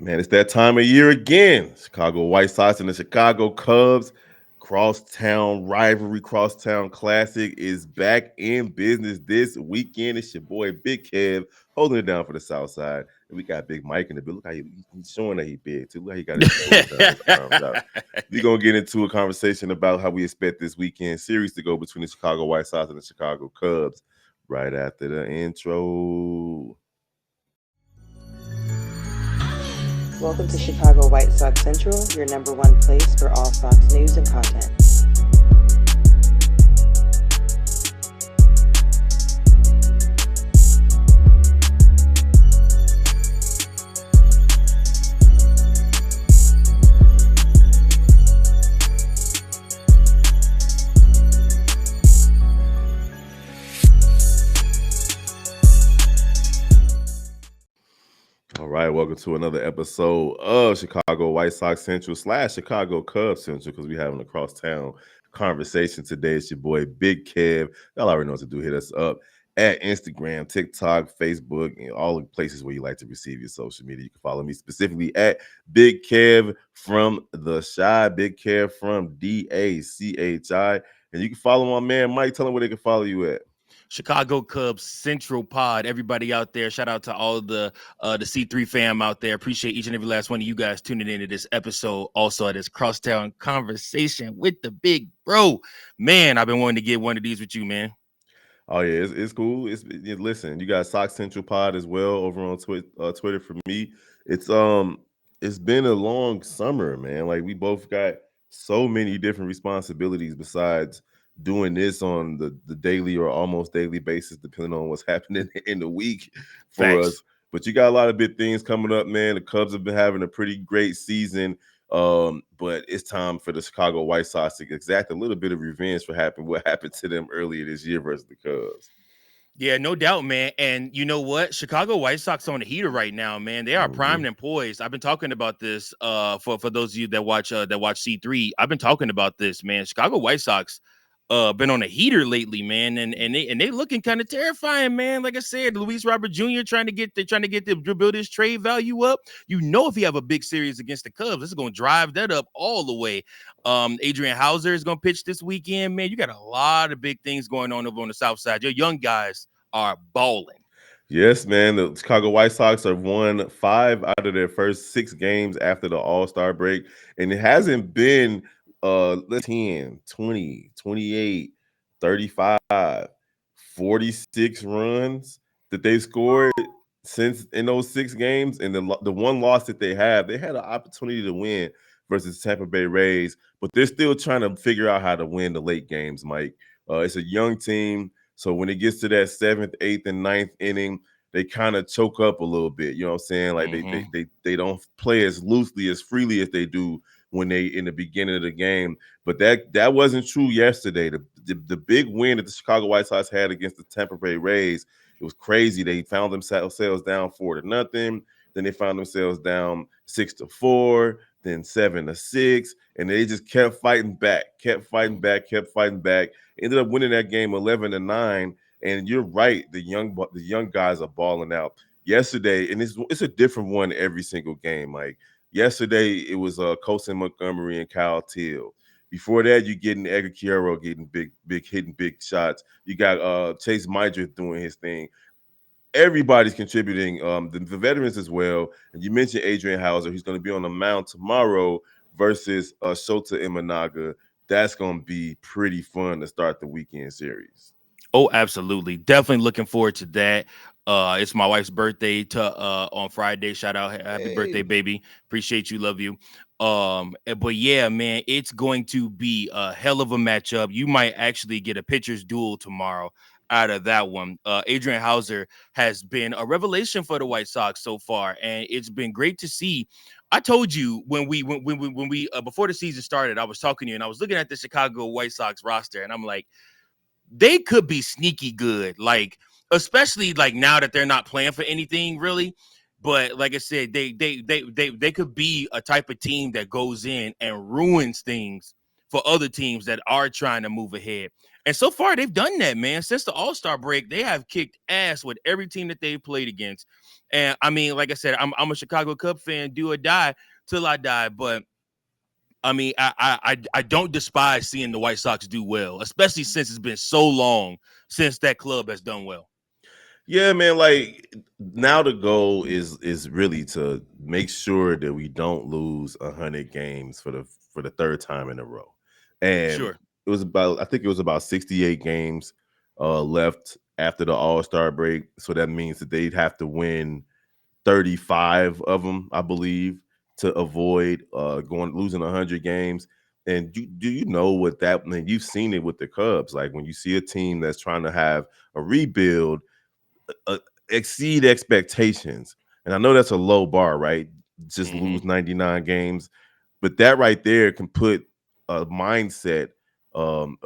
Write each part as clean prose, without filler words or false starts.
Man, it's that time of year again. Chicago White Sox and the Chicago Cubs. Crosstown rivalry, Crosstown Classic is back in business this weekend. It's your boy Big Kev holding it down for the South Side. And we got Big Mike in the building. Look how he's showing that he big too. Look how he got his shoulders down, his arms out. We're going to get into a conversation about how we expect this weekend series to go between the Chicago White Sox and the Chicago Cubs right after the intro. Welcome to Chicago White Sox Central, your number one place for all Sox news and content. All right, welcome to another episode of Chicago White Sox Central / Chicago Cubs Central, because we're having a crosstown conversation today. It's your boy Big Kev. Y'all already know what to do. Hit us up at Instagram, TikTok, Facebook, and all the places where you like to receive your social media. You can follow me specifically at Big Kev from the Shy, Big Kev from DACHI. And you can follow my man Mike. Tell him where they can follow you at. Chicago Cubs Central Pod. Everybody out there, shout out to all the C3 fam out there. Appreciate each and every last one of you guys tuning into this episode. Also, at this Crosstown Conversation with the Big Bro. Man, I've been wanting to get one of these with you, man. Oh yeah, it's cool. Listen, you got Sox Central Pod as well over on Twitter for me. It's been a long summer, man. Like we both got so many different responsibilities besides doing this on the daily or almost daily basis, depending on what's happening in the week for Facts. us. But you got a lot of big things coming up, man. The Cubs have been having a pretty great season. But it's time for the Chicago White Sox to exact a little bit of revenge for what happened to them earlier this year versus the Cubs. Yeah, no doubt, man. And you know what? Chicago White Sox on the heater right now, man. They are primed and poised. I've been talking about this for those of you that watch C3. I've been talking about this, man. Chicago White Sox been on a heater lately, man, and they looking kind of terrifying, man. Like I said, Luis Robert Jr. trying to get to build his trade value up. You know, if he have a big series against the Cubs, this is going to drive that up all the way. Adrian Hauser is going to pitch this weekend, man. You got a lot of big things going on over on the South Side. Your young guys are balling. Yes, man. The Chicago White Sox have won 5 out of their first 6 games after the All-Star break, and it hasn't been 10, 20, 28, 35, 46 runs that they scored since in those 6 games. And the one loss that they had an opportunity to win versus Tampa Bay Rays, but they're still trying to figure out how to win the late games, Mike. It's a young team, so when it gets to that 7th, 8th, and 9th inning, they kind of choke up a little bit. You know what I'm saying? Like they don't play as loosely, as freely as they do when they in the beginning of the game. But that wasn't true yesterday. The big win that the Chicago White Sox had against the Tampa Bay Rays, it was crazy. They found themselves down 4-0. Then they found themselves down 6-4, then 7-6, and they just kept fighting back. Ended up winning that game 11-9. And you're right, the young guys are balling out. Yesterday, and it's a different one every single game. Like yesterday, it was Colson Montgomery and Kyle Till. Before that, you're getting Edgar Quiero getting hitting big shots. You got Chase Meidner doing his thing. Everybody's contributing, the veterans as well. And you mentioned Adrian Hauser. He's going to be on the mound tomorrow versus Shota Imanaga. That's going to be pretty fun to start the weekend series. Oh, absolutely. Definitely looking forward to that. It's my wife's birthday on Friday. Shout out. Happy birthday, baby. Appreciate you. Love you. But yeah, man, it's going to be a hell of a matchup. You might actually get a pitcher's duel tomorrow out of that one. Adrian Hauser has been a revelation for the White Sox so far, and it's been great to see. I told you when we before the season started, I was talking to you and I was looking at the Chicago White Sox roster, and I'm like, they could be sneaky good, like especially like now that they're not playing for anything really. But like I said, they could be a type of team that goes in and ruins things for other teams that are trying to move ahead. And so far, they've done that, man. Since the All-Star break, they have kicked ass with every team that they've played against. And I mean, like I said, I'm a Chicago Cub fan, do or die till I die. But I mean, I don't despise seeing the White Sox do well, especially since it's been so long since that club has done well. Yeah, man. Like now, the goal is really to make sure that we don't lose 100 games for the third time in a row. And Sure. it was about, I think it was about 68 games left after the All Star break. So that means that they'd have to win 35 of them, I believe, to avoid going losing 100 games. And do you know what that means? You've seen it with the Cubs. Like when you see a team that's trying to have a rebuild uh, exceed expectations. And I know that's a low bar, right? Just Mm-hmm. lose 99 games. But that right there can put a mindset of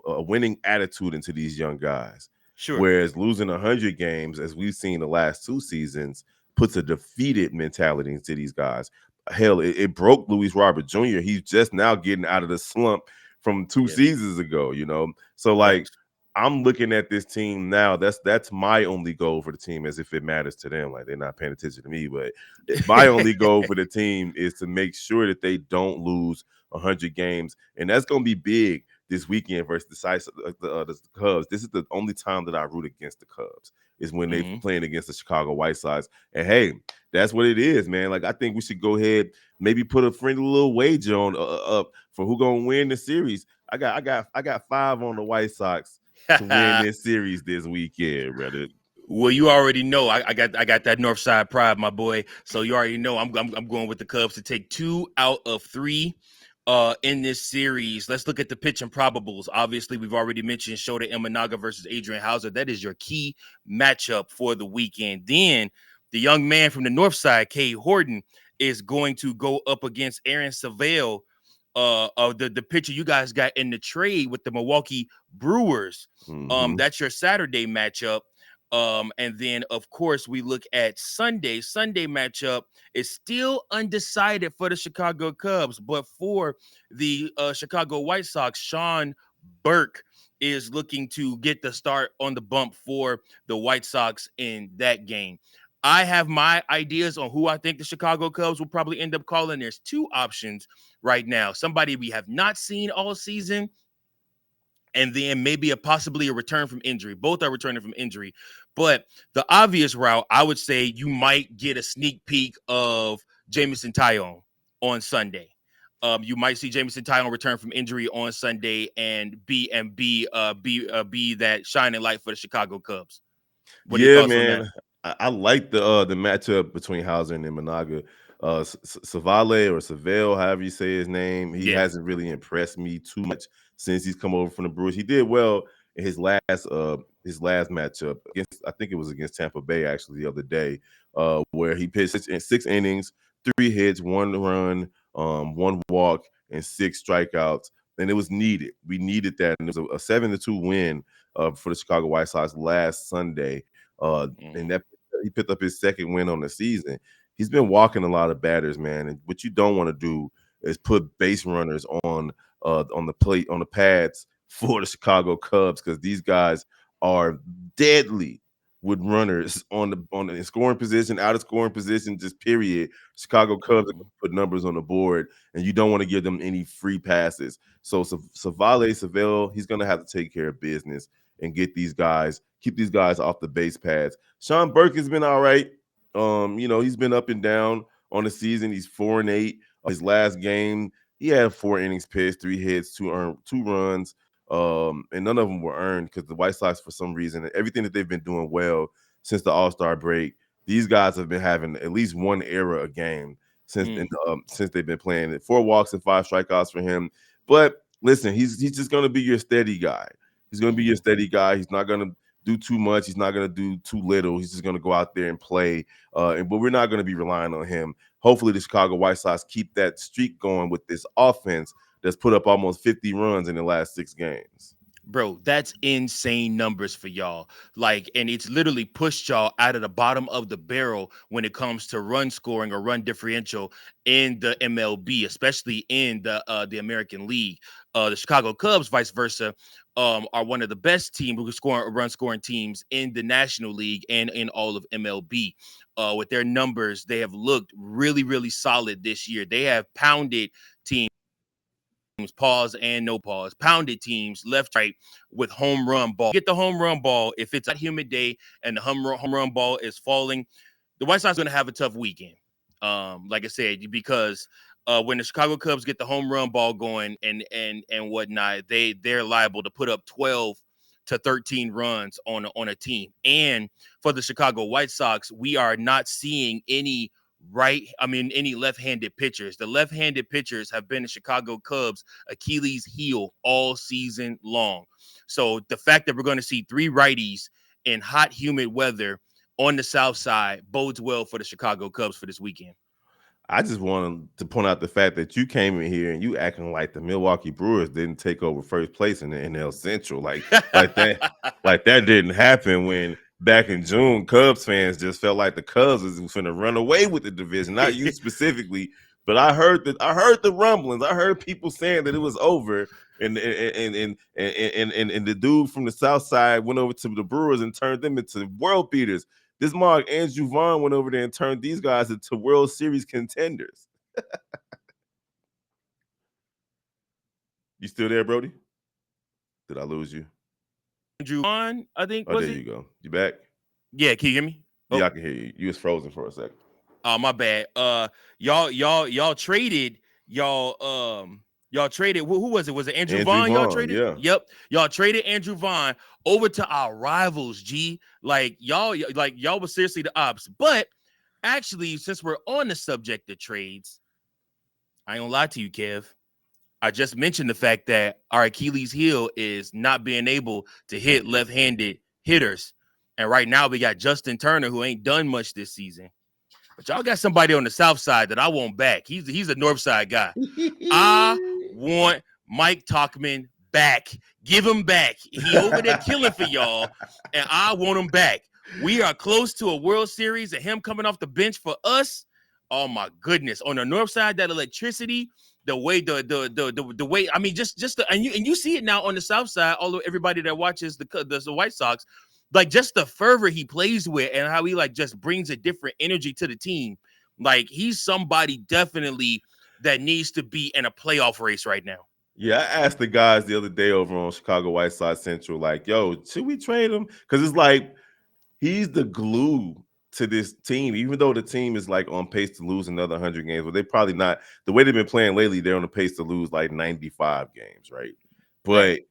a winning attitude into these young guys. Sure. Whereas losing 100 games, as we've seen the last 2 seasons, puts a defeated mentality into these guys. Hell, it broke Luis Robert Jr. He's just now getting out of the slump from two Yeah. seasons ago, you know? So, like, Facts. I'm looking at this team now. That's my only goal for the team, as if it matters to them. Like they're not paying attention to me, but my only goal for the team is to make sure that they don't lose 100 games, and that's going to be big this weekend versus the Cubs. This is the only time that I root against the Cubs is when they Mm-hmm. playing against the Chicago White Sox. And hey, that's what it is, man. Like I think we should go ahead, maybe put a friendly little wager on up for who gonna win the series. I got 5 on the White Sox to win this series this weekend, brother. Well, you already know I got that North Side pride, my boy. So you already know I'm going with the Cubs to take 2 out of 3 in this series. Let's look at the pitch and probables. Obviously, we've already mentioned Shota Imanaga versus Adrian Hauser. That is your key matchup for the weekend. Then the young man from the North Side, Kay Horton, is going to go up against Aaron Savale, of the pitcher you guys got in the trade with the Milwaukee Brewers. Mm-hmm. That's your Saturday matchup. And then of course we look at Sunday. Sunday matchup is still undecided for the Chicago Cubs, but for the Chicago White Sox, Sean Burke is looking to get the start on the bump for the White Sox in that game. I have my ideas on who I think the Chicago Cubs will probably end up calling. There's 2 options right now. Somebody we have not seen all season, and then maybe possibly a return from injury. Both are returning from injury. But the obvious route, I would say you might get a sneak peek of Jameson Taillon on Sunday. You might see Jameson Taillon return from injury on Sunday and be that shining light for the Chicago Cubs. What are your Yeah, thoughts on that? man. I like the matchup between Hauser and Imanaga. Savale or Savale, however you say his name, he Yeah. hasn't really impressed me too much since he's come over from the Brewers. He did well in his last matchup against, I think it was against Tampa Bay actually the other day, where he pitched in 6 innings, 3 hits, 1 run, 1 walk, and 6 strikeouts. And it was needed. We needed that, and it was a 7-2 win for the Chicago White Sox last Sunday. And Mm-hmm. that he picked up his second win on the season. He's been walking a lot of batters, man. And what you don't want to do is put base runners on the plate on the pads for the Chicago Cubs, because these guys are deadly with runners on the scoring position, out of scoring position, just period. Chicago Cubs are Mm-hmm. going to put numbers on the board, and you don't want to give them any free passes. So Savale, he's going to have to take care of business and keep these guys off the base pads. Sean Burke has been all right. He's been up and down on the season. He's 4-8. His last game, he had 4 innings pitched, 3 hits, 2 runs, and none of them were earned because the White Sox, for some reason, everything that they've been doing well since the All-Star break, these guys have been having at least one error a game since they've been playing. 4 walks and 5 strikeouts for him. But listen, he's just going to be your steady guy. He's going to be your Mm-hmm. steady guy. He's not going to do too much. He's not going to do too little. He's just going to go out there and play. But we're not going to be relying on him. Hopefully, the Chicago White Sox keep that streak going with this offense that's put up almost 50 runs in the last 6 games. Bro, that's insane numbers for y'all. Like, and it's literally pushed y'all out of the bottom of the barrel when it comes to run scoring or run differential in the MLB, especially in the American League. The Chicago Cubs, vice versa, are one of the best team who score run scoring teams in the National League and in all of MLB. With their numbers, they have looked really, really solid this year. They have pounded teams, pause and no pause, pounded teams left, right with home run ball. Get the home run ball. If it's a humid day and the home run ball is falling, the White Sox are going to have a tough weekend. Like I said, because when the Chicago Cubs get the home run ball going and whatnot, they're liable to put up 12 to 13 runs on a team. And for the Chicago White Sox, we are not seeing any left-handed pitchers. The left-handed pitchers have been the Chicago Cubs Achilles heel all season long. So the fact that we're going to see three righties in hot, humid weather on the South Side bodes well for the Chicago Cubs for this weekend. I just wanted to point out the fact that you came in here and you acting like the Milwaukee Brewers didn't take over first place in the NL Central, like that didn't happen when back in June, Cubs fans just felt like the Cubs was going to run away with the division. Not you specifically, but I heard the rumblings. I heard people saying that it was over, and the dude from the South Side went over to the Brewers and turned them into world beaters. This Mark Andrew Vaughn went over there and turned these guys into World Series contenders. You still there, Brody? Did I lose you? Andrew Vaughn, I think. Oh, there you go. You back? Yeah, can you hear me? Oh. Yeah, I can hear you. You was frozen for a second. Oh, my bad. Y'all traded y'all traded who was it? Was it Andrew Vaughn y'all traded? Yeah. Yep. Y'all traded Andrew Vaughn over to our rivals, G. Like y'all was seriously the ops. But actually, since we're on the subject of trades, I ain't gonna lie to you, Kev. I just mentioned the fact that our Achilles heel is not being able to hit left-handed hitters. And right now we got Justin Turner, who ain't done much this season. But y'all got somebody on the South Side that I want back. He's a North Side guy. I want Mike Tauchman back. Give him back. He over there killing for y'all, and I want him back. We are close to a World Series, and him coming off the bench for us. Oh my goodness! On the North Side, that electricity, the way the way. I mean, and you see it now on the South Side. Although everybody that watches the White Sox, like just the fervor he plays with and how he like just brings a different energy to the team. Like he's somebody definitely that needs to be in a playoff race right now. Yeah, I asked the guys the other day over on Chicago White Sox Central, like, yo, should we trade him? Because it's like he's the glue to this team, even though the team is like on pace to lose another 100 games. But they probably not. The way they've been playing lately, they're on the pace to lose like 95 games, right? But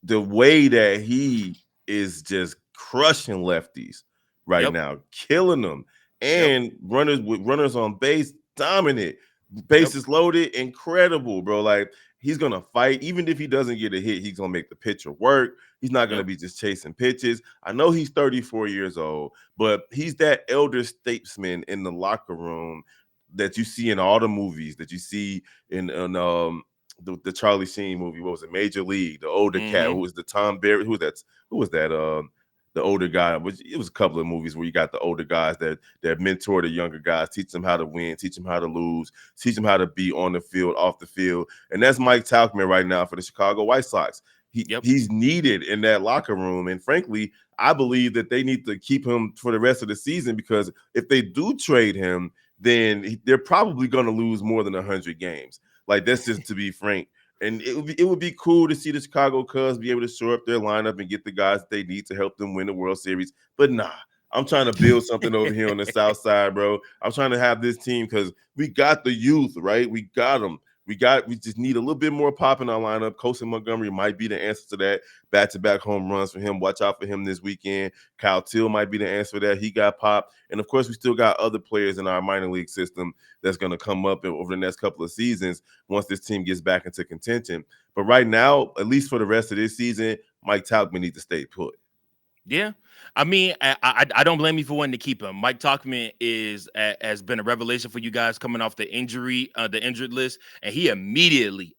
the way that he is just crushing lefties right now, killing them, and runners on base, dominant, bases loaded, incredible, bro. Like he's gonna fight, even if he doesn't get a hit, he's gonna make the pitcher work. He's not gonna be just chasing pitches. I know he's 34 years old, but he's that elder statesman in the locker room that you see in all the movies, that you see in the Charlie Sheen movie. What was it? Major League. The older cat who was the Tom Berry. Who was that? The older guy. It was a couple of movies where you got the older guys that mentor the younger guys, teach them how to win, teach them how to lose, teach them how to be on the field, off the field. And that's Mike Tauchman right now for the Chicago White Sox. He's needed in that locker room. And frankly, I believe that they need to keep him for the rest of the season, because if they do trade him, then they're probably going to lose more than 100 games. Like, that's just to be frank. And it would be cool to see the Chicago Cubs be able to shore up their lineup and get the guys that they need to help them win the World Series. But nah, I'm trying to build something over here on the South Side, bro. I'm trying to have this team because we got the youth, right? We got them. We just need a little bit more pop in our lineup. Colson Montgomery might be the answer to that. Back-to-back home runs for him. Watch out for him this weekend. Kyle Till might be the answer for that. He got popped. And, of course, we still got other players in our minor league system that's going to come up over the next couple of seasons once this team gets back into contention. But right now, at least for the rest of this season, Mike Tauchman needs to stay put. Yeah, I mean, I don't blame you for wanting to keep him. Mike Talkman has been a revelation for you guys coming off the injured list, and he immediately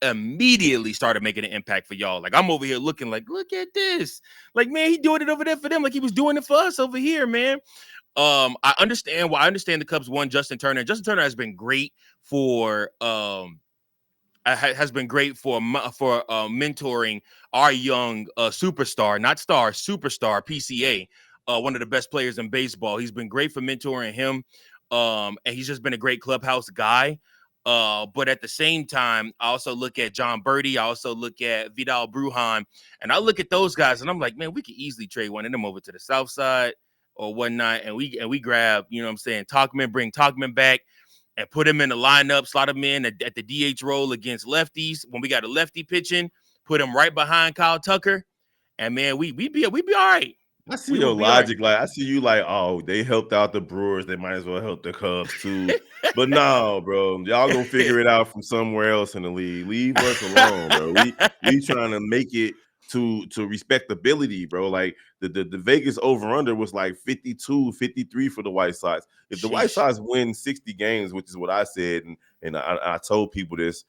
started making an impact for y'all. Like I'm over here looking like, look at this, like man, he doing it over there for them, like he was doing it for us over here, man. I understand why. I understand the Cubs won Justin Turner. Justin Turner has been great for has been great for mentoring our young superstar PCA, one of the best players in baseball. He's been great for mentoring him, and he's just been a great clubhouse guy. But at the same time, I also look at John Birdie. I also look at Vidal Brujan, and I look at those guys, and I'm like, man, we could easily trade one of them over to the South Side or whatnot, and we grab, you know what I'm saying, bring Talkman back and put him in the lineup, slot him in at the DH role against lefties. When we got a lefty pitching, put him right behind Kyle Tucker, and man, we'd be all right. I see We your would be all right. logic. Like I see you like, oh, they helped out the Brewers. They might as well help the Cubs too. But no, bro, y'all gonna figure it out from somewhere else in the league. Leave us alone, bro. We trying to make it to respectability, bro. Like the Vegas over-under was like 52, 53 for the White Sox. If the White Sheesh. Sox win 60 games, which is what I said, and I told people this,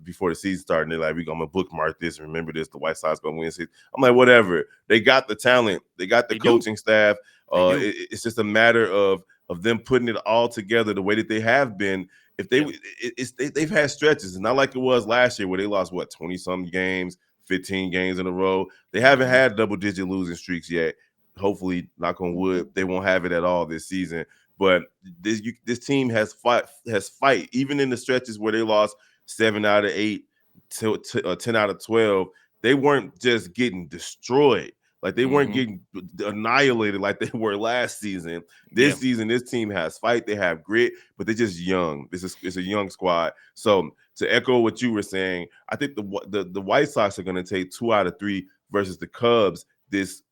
before the season started, they're like, I'm gonna bookmark this and remember this. The White Sox gonna win 60. I'm like, whatever. They got the talent, they got the They do. coaching staff. They do. It's just a matter of them putting it all together the way that they have been. If they, Yep. they've had stretches, and not like it was last year where they lost 20 some games, 15 games in a row. They haven't had double-digit losing streaks yet. Hopefully, knock on wood, they won't have it at all this season. But this team has fight even in the stretches where they lost 7 out of 8 to 10 out of 12. They weren't just getting destroyed. Like they weren't getting annihilated like they were last season. This season, this team has fight. They have grit, but they're just young. It's a young squad. So to echo what you were saying, I think the White Sox are going to take 2 out of 3 versus the Cubs this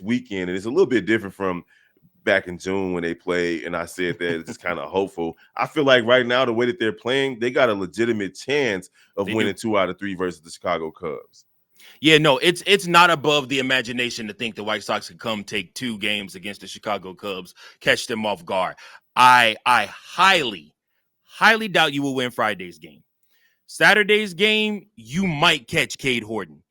weekend, and it's a little bit different from back in June when they played, and I said that it's just kind of hopeful. I feel like right now, the way that they're playing, they got a legitimate chance of They winning do. 2 out of 3 versus the Chicago Cubs. Yeah, no, it's not above the imagination to think the White Sox could come take 2 games against the Chicago Cubs, catch them off guard. I highly doubt you will win Friday's game. Saturday's game, you might catch Cade Horton.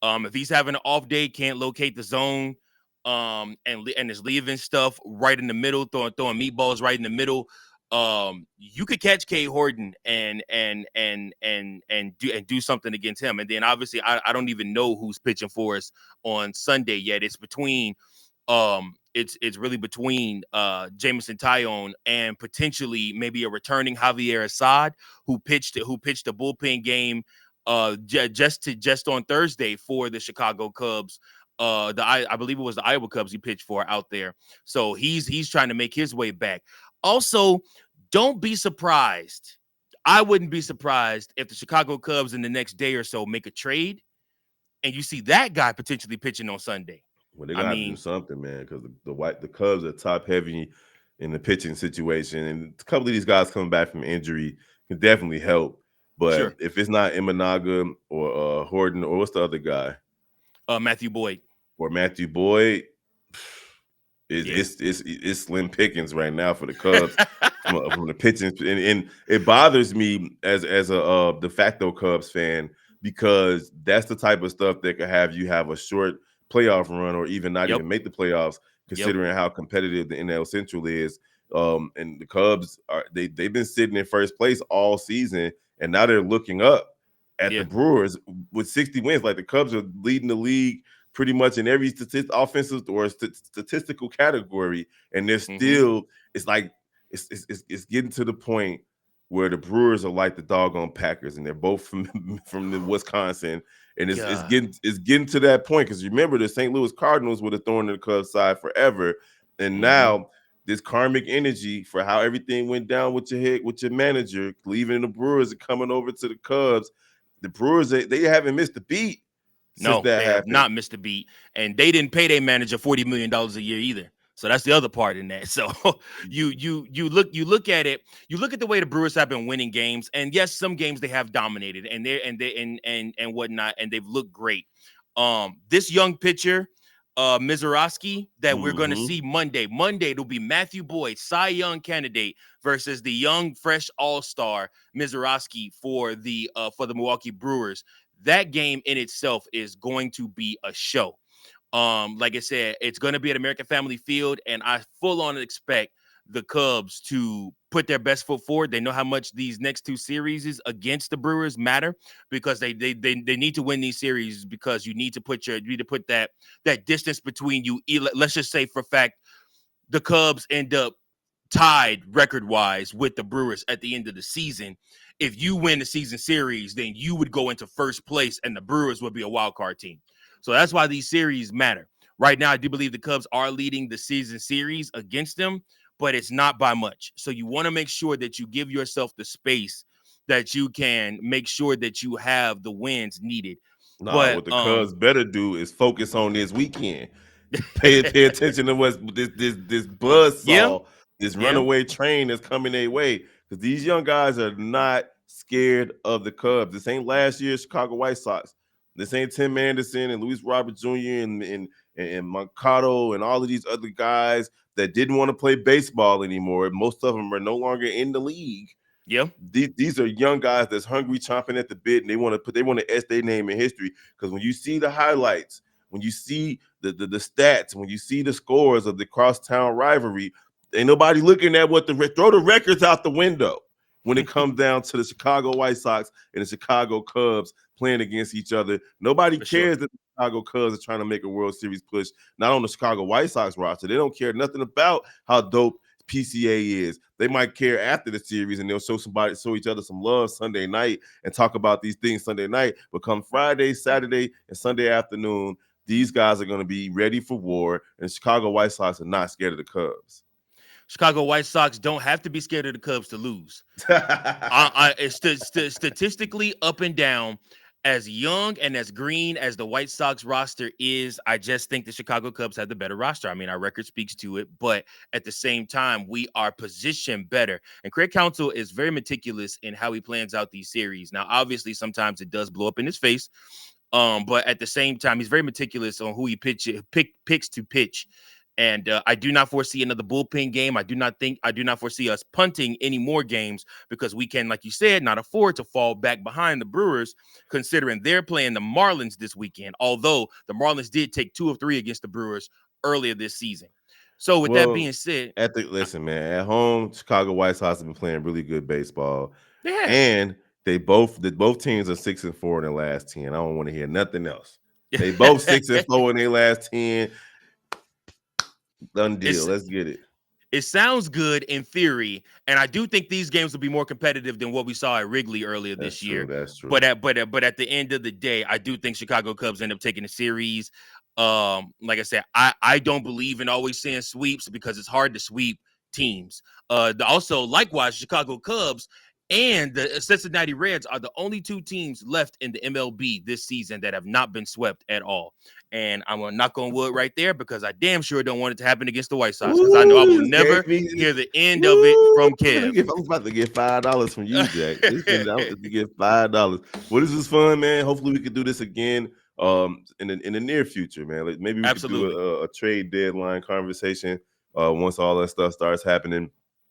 If he's having an off day, can't locate the zone, and is leaving stuff right in the middle, throwing meatballs right in the middle. You could catch Cade Horton and do something against him. And then obviously I don't even know who's pitching for us on Sunday yet. It's between it's really between Jameson Tyone and potentially maybe a returning Javier Assad who pitched a bullpen game just on Thursday for the Chicago Cubs. I believe it was the Iowa Cubs he pitched for out there. So he's trying to make his way back. Also, don't be surprised. I wouldn't be surprised if the Chicago Cubs in the next day or so make a trade and you see that guy potentially pitching on Sunday. Well, they're I gonna have to do mean, something, man, because the Cubs are top heavy in the pitching situation, and a couple of these guys coming back from injury can definitely help. But sure. if it's not Imanaga or Horton or what's the other guy Matthew Boyd. or Matthew Boyd, Yeah. it's slim pickings right now for the Cubs from the pitching, and it bothers me as a de facto Cubs fan because that's the type of stuff that could have you have a short playoff run or even not Yep. even make the playoffs, Yep. considering how competitive the NL Central is. And the Cubs they've been sitting in first place all season, and now they're looking up at the Yeah. Brewers with 60 wins. Like the Cubs are leading the league pretty much in every offensive or statistical category, and they're still it's like it's getting to the point where the Brewers are like the doggone Packers, and they're both from the Wisconsin, and it's getting to that point because remember the St. Louis Cardinals would have thrown to the Cubs side forever, and now this karmic energy for how everything went down with your manager leaving the Brewers and coming over to the Cubs. The Brewers they haven't missed a beat since No, that they have happened. not missed a beat, and they didn't pay their manager $40 million a year either. So that's the other part in that. So you look at it, you look at the way the Brewers have been winning games, and yes, some games they have dominated and whatnot, and they've looked great. This young pitcher, Mizorowski that we're going to Mm-hmm. see Monday. Monday, it'll be Matthew Boyd, Cy Young candidate, versus the young, fresh all-star Mizorowski for the Milwaukee Brewers. That game in itself is going to be a show. Like I said, it's going to be at American Family Field, and I full on expect the Cubs to put their best foot forward. They know how much these next two series against the Brewers matter, because they need to win these series, because you need to put that distance between you. Let's just say for a fact the Cubs end up tied record-wise with the Brewers at the end of the season. If you win the season series, then you would go into first place, and the Brewers would be a wild card team. So that's why these series matter. Right now, I do believe the Cubs are leading the season series against them, but it's not by much. So you want to make sure that you give yourself the space that you can make sure that you have the wins needed. Nah, But what the Cubs better do is focus on this weekend. Pay attention to what's this buzz yeah, saw, this yeah, runaway train that's coming their way. Because these young guys are not scared of the Cubs. This ain't last year's Chicago White Sox. This ain't Tim Anderson and Luis Robert Jr. and Mercado and all of these other guys that didn't want to play baseball anymore. Most of them are no longer in the league. yeah. These are young guys that's hungry, chomping at the bit, and they want to etch their name in history. Because when you see the highlights, when you see the stats, when you see the scores of the crosstown rivalry, ain't nobody looking at throw the records out the window when it comes down to the Chicago White Sox and the Chicago Cubs playing against each other. Nobody For sure. cares that the Chicago Cubs are trying to make a World Series push, not on the Chicago White Sox roster. They don't care nothing about how dope PCA is. They might care after the series, and they'll show each other some love Sunday night and talk about these things Sunday night. But come Friday, Saturday, and Sunday afternoon, these guys are going to be ready for war, and the Chicago White Sox are not scared of the Cubs. Chicago White Sox don't have to be scared of the Cubs to lose. It's statistically up and down. As young and as green as the White Sox roster is, I just think the Chicago Cubs have the better roster. I mean, our record speaks to it, but at the same time, we are positioned better. And Craig Counsell is very meticulous in how he plans out these series. Now, obviously, sometimes it does blow up in his face. But at the same time, he's very meticulous on who he picks to pitch. And I do not foresee another bullpen game. I do not foresee us punting any more games, because we can, like you said, not afford to fall back behind the Brewers, considering they're playing the Marlins this weekend. Although the Marlins did take 2 of 3 against the Brewers earlier this season. So with that Well, being said, listen, man, at home, Chicago White Sox have been playing really good baseball, they have. and both teams are 6-4 in their last 10. I don't want to hear nothing else. They both 6-4 in their last 10. Done deal. Let's get it. It sounds good in theory, and I do think these games will be more competitive than what we saw at Wrigley earlier That's this true. year. That's true. But at the end of the day, I do think Chicago Cubs end up taking the series. Like I said, I don't believe in always saying sweeps, because it's hard to sweep teams. Also, likewise, Chicago Cubs and the Cincinnati Reds are the only 2 teams left in the MLB this season that have not been swept at all. And I'm gonna knock on wood right there, because I damn sure don't want it to happen against the White Sox, because I know I will never hear the end of it from Kev. I'm about to get $5 from you, Jack. I'm about to get $5. Well, this was fun, man. Hopefully, we could do this again in the near future, man. Like maybe we could do Absolutely. a trade deadline conversation once all that stuff starts happening.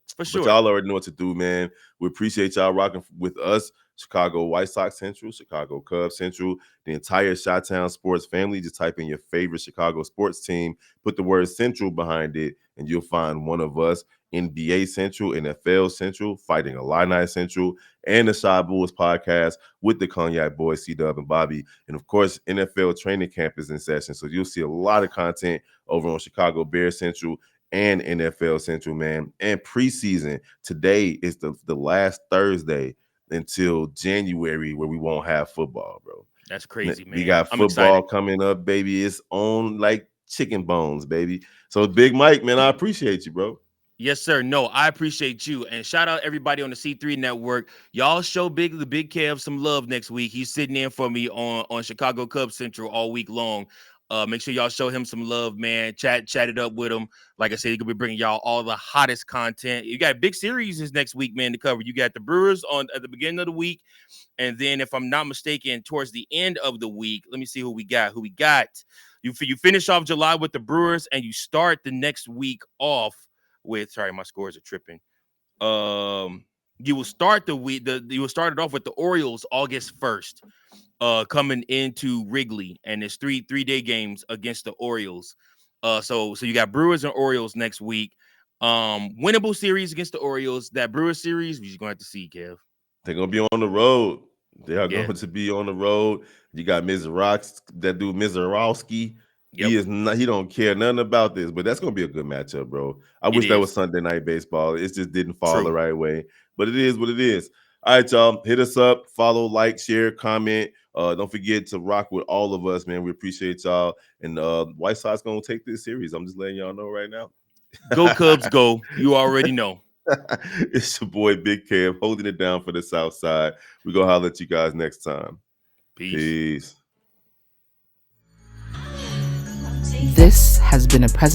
For But sure. y'all already know what to do, man. We appreciate y'all rocking with us. Chicago White Sox Central, Chicago Cubs Central, the entire Chi-Town sports family. Just type in your favorite Chicago sports team, put the word Central behind it, and you'll find one of us. NBA Central, NFL Central, Fighting Illini Central, and the Shy Bulls podcast with the Cognac Boys, C-Dub and Bobby. And of course, NFL training camp is in session. So you'll see a lot of content over on Chicago Bear Central and NFL Central, man. And preseason, today is the last Thursday until January where we won't have football, bro. That's crazy, man. We got I'm football excited. coming up, baby. It's on like chicken bones, baby. So Big Mike, man, I appreciate you, bro. Yes, sir. No, I appreciate you. And shout out everybody on the C3 network. Y'all show the Big Kev some love next week. He's sitting in for me on Chicago Cubs Central all week long. Make sure y'all show him some love, man. Chat it up with him. Like I said, he's gonna be bringing y'all all the hottest content. You got big series this next week, man, to cover. You got the Brewers at the beginning of the week, and then if I'm not mistaken, towards the end of the week, let me see who we got. You finish off July with the Brewers, and you start the next week off with. Sorry, my scores are tripping. You will start the week. You will start it off with the Orioles August 1st. Coming into Wrigley, and it's three-day games against the Orioles. So you got Brewers and Orioles next week. Winnable series against the Orioles. That Brewers series, we're just gonna have to see, Kev. They're gonna be on the road. They are Yeah. going to be on the road. You got that dude Mizorowski. Yep. He is not. He don't care nothing about this. But that's gonna be a good matchup, bro. I It wish that was is Sunday night baseball. It just didn't fall the true. right way. But it is what it is. All right, y'all. Hit us up. Follow, like, share, comment. Don't forget to rock with all of us, man. We appreciate y'all. And White Sox gonna take this series. I'm just letting y'all know right now. Go Cubs, go! You already know. It's your boy Big Kev holding it down for the South Side. We're gonna holler at you guys next time. Peace. Peace. This has been a presentation